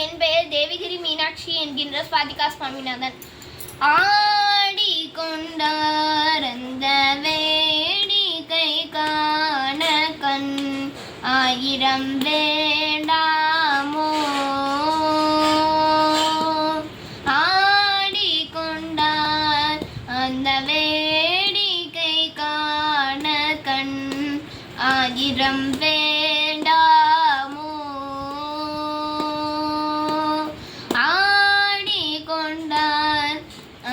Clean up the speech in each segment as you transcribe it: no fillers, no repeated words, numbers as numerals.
என் பெயர் தேவிகிரி மீனாட்சி என்கின்ற ஸ்வாதிகா சுவாமிநாதன். ஆடி கொண்டார் அந்த வேடிக்கை காண கண் ஆயிரம் வேண்டாமோ. ஆடி கொண்டார் அந்த வேடிக்கை காண கண் ஆயிரம் வேண்டாமோ. ஆடி கொண்டார்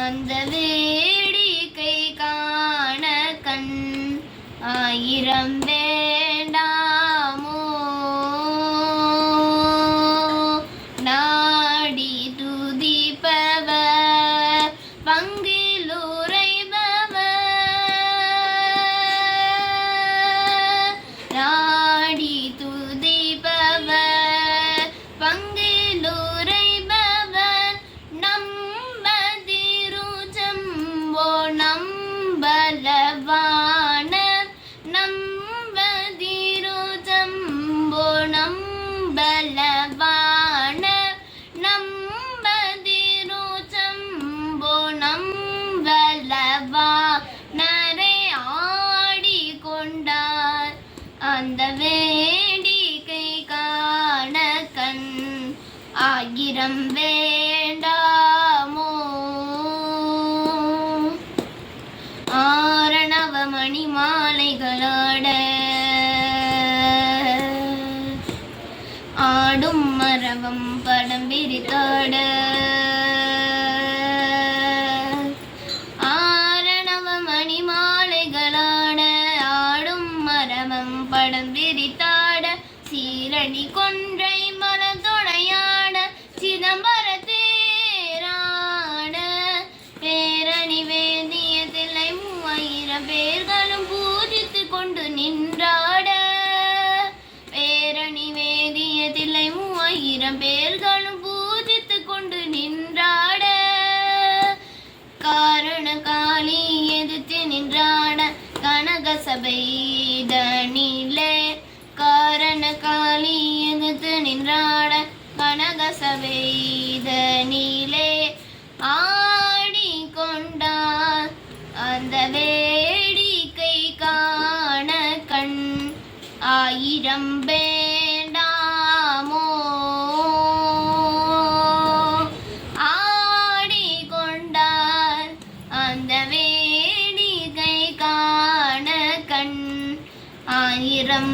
அந்த வேடிக்கை காண கண் ஆயிரம் வேண்டாமோ. நாடி துதிப்பவர் பங்கில் உரைபவர். நாடி துதிப்பவர் பங்கில் உரைபவர். நம்பதிருஜம்போ நம்பலவான. நம்பதிருஜம்போ நம்பலவான. நம்பதிருஜம்போ நம்பலவானரே. ஆடி கொண்டார் அந்த வேடிக்கை காண கண் ஆயிரம் வேண்டாமோ. ஆரணவ மணி மாலைகளோட ஆடும் மரவம் படம் விரித்தோட. ஆரணவ மணி மாலைகளோட ஆடும் மரவம் படம் விரித்தாட. சீரணி கொன்றை மலத்தொடையாட. சிதம்பர தேராட. பேரணி வேதியத்தில்லை 3000 பேர்களும் பூஜித்து கொண்டு நின்றாட. பேரணி வேதியத்தில்லை 3000 பேர்களும் பூஜித்து கொண்டு நின்றாட. காரண காளி எதிர்த்து நின்றாட கனக சபை தனிலே. காரண காளி எதிர்த்து நின்றாட கனக சபை தனிலே. ஆடி கொண்டார் அந்த வேடிக்கை காண கண் ஆயிரம் வேண்டாமோ. ஆடி கொண்டார் அந்த வேடிக்கை காண கண் ஆயிரம்